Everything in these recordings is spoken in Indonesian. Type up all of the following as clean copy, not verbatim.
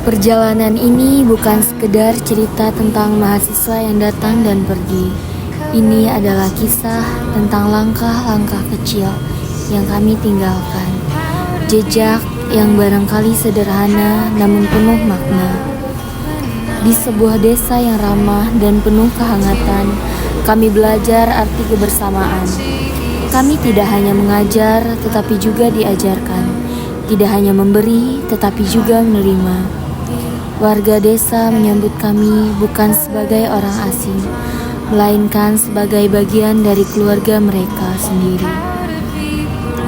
Perjalanan ini bukan sekedar cerita tentang mahasiswa yang datang dan pergi. Ini adalah kisah tentang langkah-langkah kecil yang kami tinggalkan. Jejak yang barangkali sederhana namun penuh makna. Di sebuah desa yang ramah dan penuh kehangatan, kami belajar arti kebersamaan. Kami tidak hanya mengajar tetapi juga diajarkan. Tidak hanya memberi tetapi juga menerima. Warga desa menyambut kami bukan sebagai orang asing, melainkan sebagai bagian dari keluarga mereka sendiri.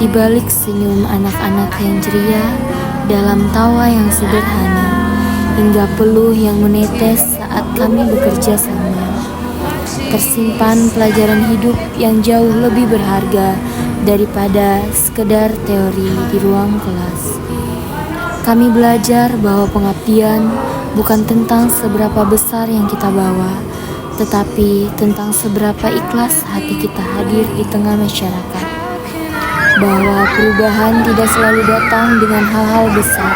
Di balik senyum anak-anak yang ceria, dalam tawa yang sederhana, hingga peluh yang menetes saat kami bekerja sama, tersimpan pelajaran hidup yang jauh lebih berharga daripada sekedar teori di ruang kelas. Kami belajar bahwa pengabdian bukan tentang seberapa besar yang kita bawa, tetapi tentang seberapa ikhlas hati kita hadir di tengah masyarakat. Bahwa perubahan tidak selalu datang dengan hal-hal besar,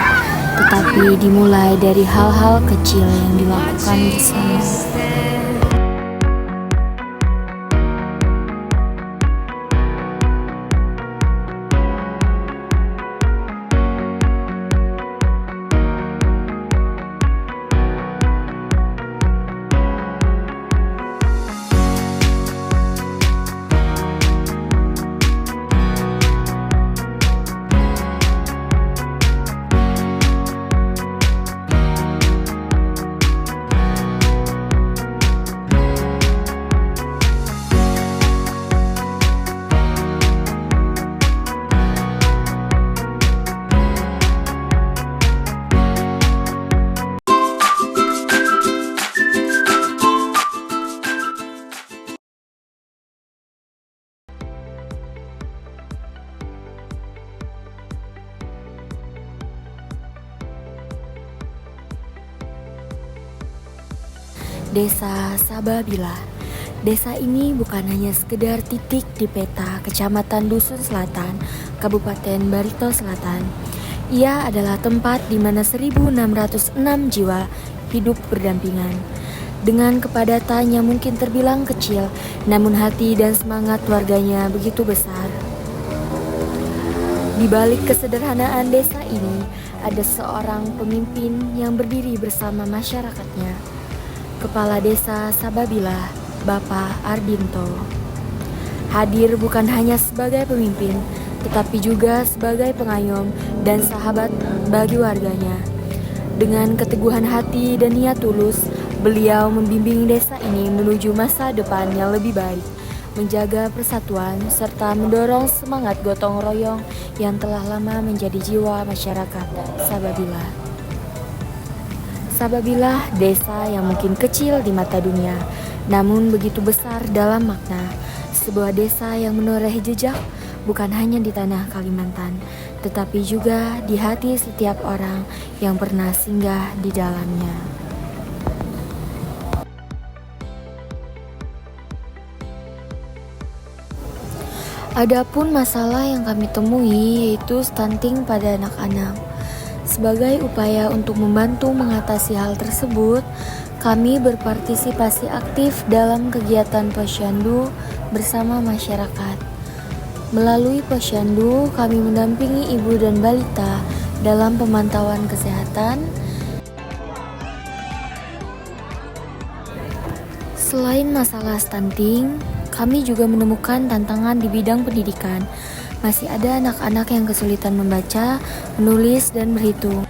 tetapi dimulai dari hal-hal kecil yang dilakukan bersama. Desa Sababila. Desa ini bukan hanya sekedar titik di peta Kecamatan Dusun Selatan, Kabupaten Barito Selatan. Ia adalah tempat di mana 1.606 jiwa hidup berdampingan. Dengan kepadatan yang mungkin terbilang kecil, namun hati dan semangat warganya begitu besar. Di balik kesederhanaan desa ini, ada seorang pemimpin yang berdiri bersama masyarakatnya. Kepala Desa Sababila, Bapak Ardinto. Hadir bukan hanya sebagai pemimpin, tetapi juga sebagai pengayom dan sahabat bagi warganya. Dengan keteguhan hati dan niat tulus, beliau membimbing desa ini menuju masa depan yang lebih baik, menjaga persatuan, serta mendorong semangat gotong royong yang telah lama menjadi jiwa masyarakat Sababila. Sababila, desa yang mungkin kecil di mata dunia, namun begitu besar dalam makna. Sebuah desa yang menoreh jejak bukan hanya di tanah Kalimantan, tetapi juga di hati setiap orang yang pernah singgah di dalamnya. Adapun masalah yang kami temui yaitu stunting pada anak-anak. Sebagai upaya untuk membantu mengatasi hal tersebut, kami berpartisipasi aktif dalam kegiatan posyandu bersama masyarakat. Melalui posyandu, kami mendampingi ibu dan balita dalam pemantauan kesehatan. Selain masalah stunting, kami juga menemukan tantangan di bidang pendidikan. Masih ada anak-anak yang kesulitan membaca, menulis, dan berhitung.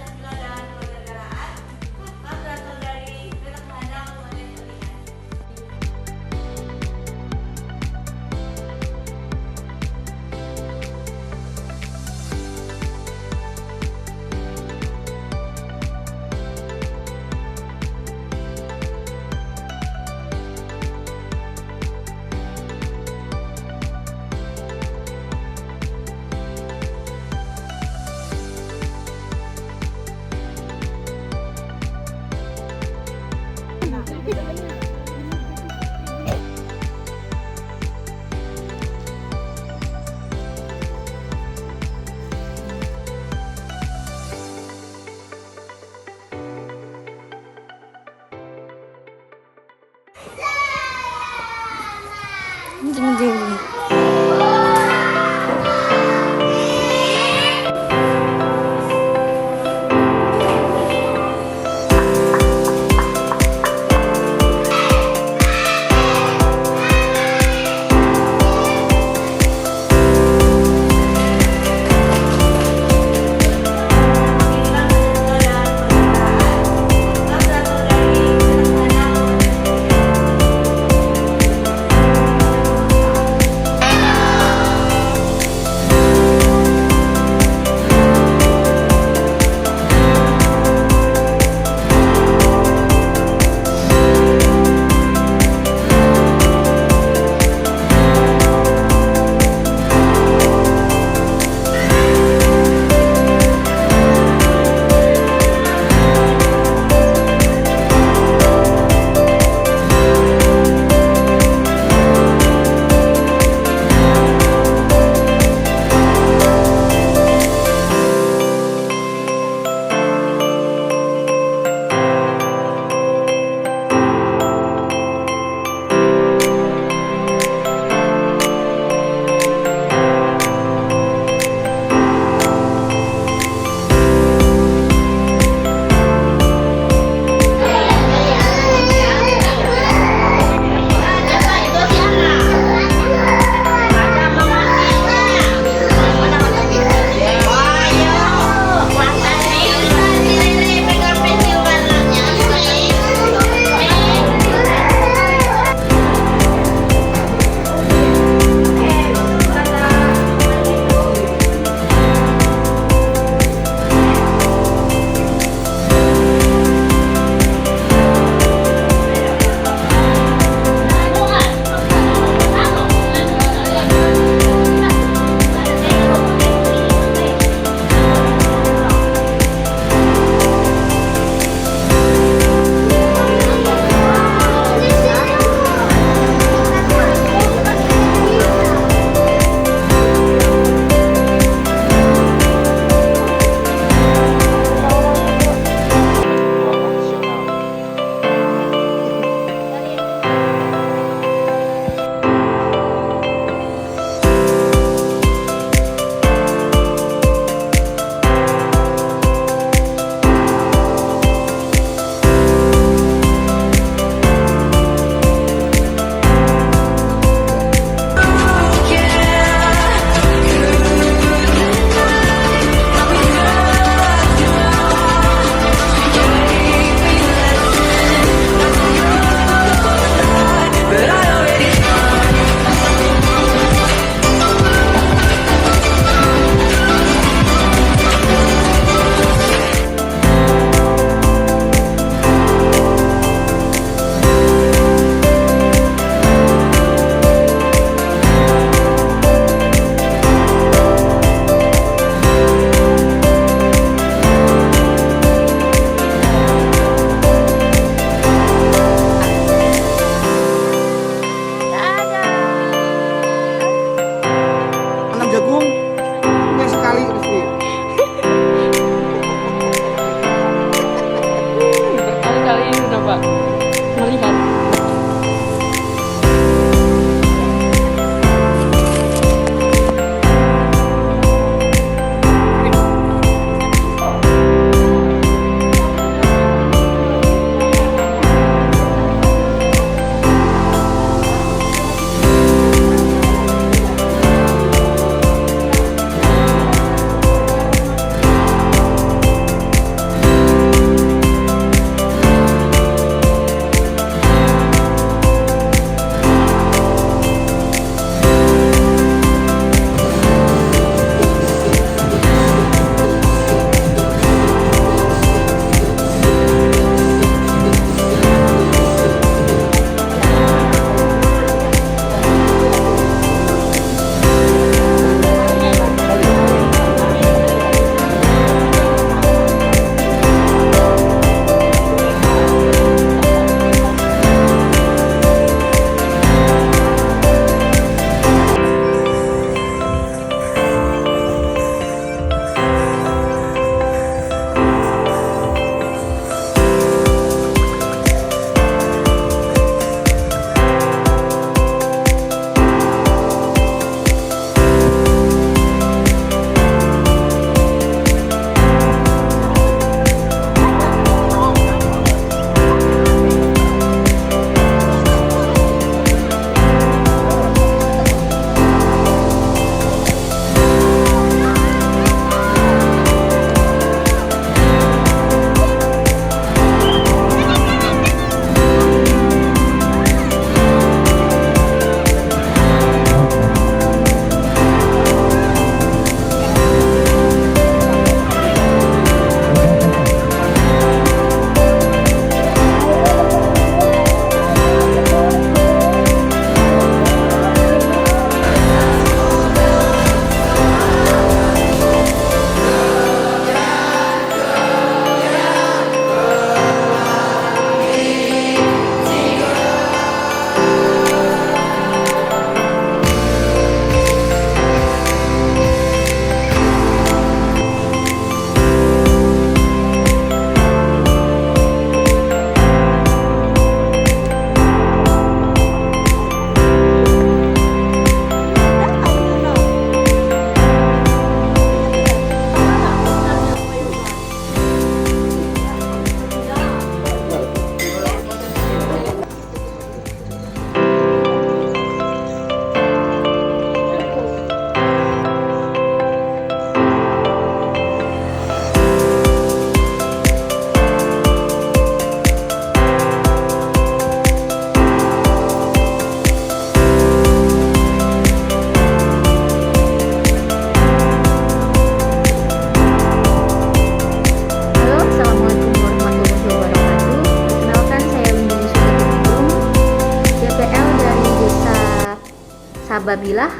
Sababilah,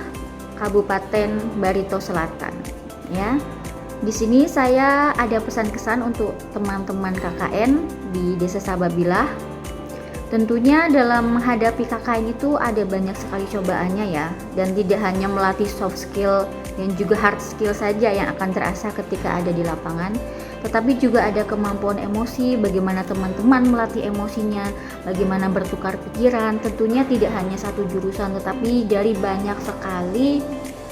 Kabupaten Barito Selatan. Ya, di sini saya ada pesan kesan untuk teman-teman KKN di Desa Sababilah. Tentunya dalam menghadapi KKN itu ada banyak sekali cobaannya ya, dan tidak hanya melatih soft skill dan juga hard skill saja yang akan terasa ketika ada di lapangan, tetapi juga ada kemampuan emosi, bagaimana teman-teman melatih emosinya, bagaimana bertukar pikiran. Tentunya tidak hanya satu jurusan, tetapi dari banyak sekali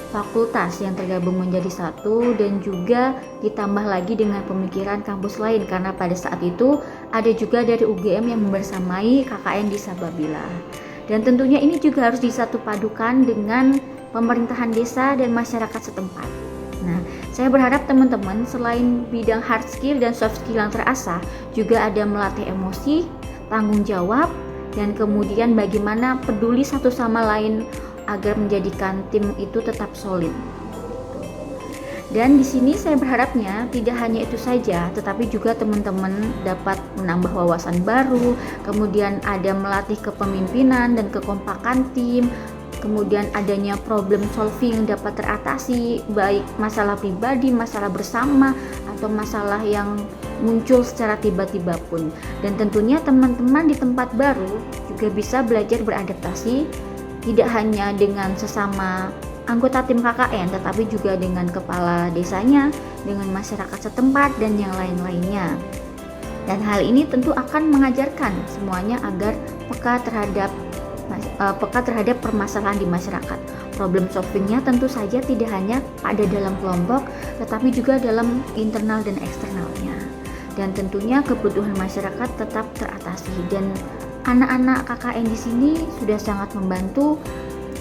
fakultas yang tergabung menjadi satu, dan juga ditambah lagi dengan pemikiran kampus lain, karena pada saat itu ada juga dari UGM yang membersamai KKN di Sababilah. Dan tentunya ini juga harus disatu padukan dengan pemerintahan desa dan masyarakat setempat. Nah, saya berharap teman-teman selain bidang hard skill dan soft skill yang terasah, juga ada melatih emosi, tanggung jawab, dan kemudian bagaimana peduli satu sama lain agar menjadikan tim itu tetap solid. Dan di sini saya berharapnya tidak hanya itu saja, tetapi juga teman-teman dapat menambah wawasan baru, kemudian ada melatih kepemimpinan dan kekompakan tim, kemudian adanya problem solving yang dapat teratasi, baik masalah pribadi, masalah bersama, atau masalah yang muncul secara tiba-tiba pun. Dan tentunya teman-teman di tempat baru juga bisa belajar beradaptasi, tidak hanya dengan sesama anggota tim KKN, tetapi juga dengan kepala desanya, dengan masyarakat setempat, dan yang lain-lainnya. Dan hal ini tentu akan mengajarkan semuanya agar peka terhadap permasalahan di masyarakat. Problem solvingnya tentu saja tidak hanya ada dalam kelompok, tetapi juga dalam internal dan eksternalnya. Dan tentunya kebutuhan masyarakat tetap teratasi, dan anak-anak KKN di sini sudah sangat membantu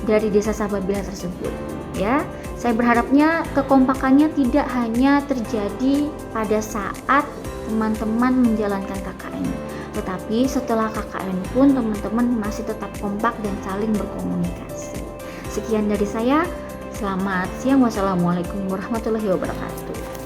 dari Desa Sababilah tersebut. Ya, saya berharapnya kekompakannya tidak hanya terjadi pada saat teman-teman menjalankan KKN, tetapi setelah KKN pun teman-teman masih tetap kompak dan saling berkomunikasi. Sekian dari saya. Selamat siang. Wassalamualaikum warahmatullahi wabarakatuh.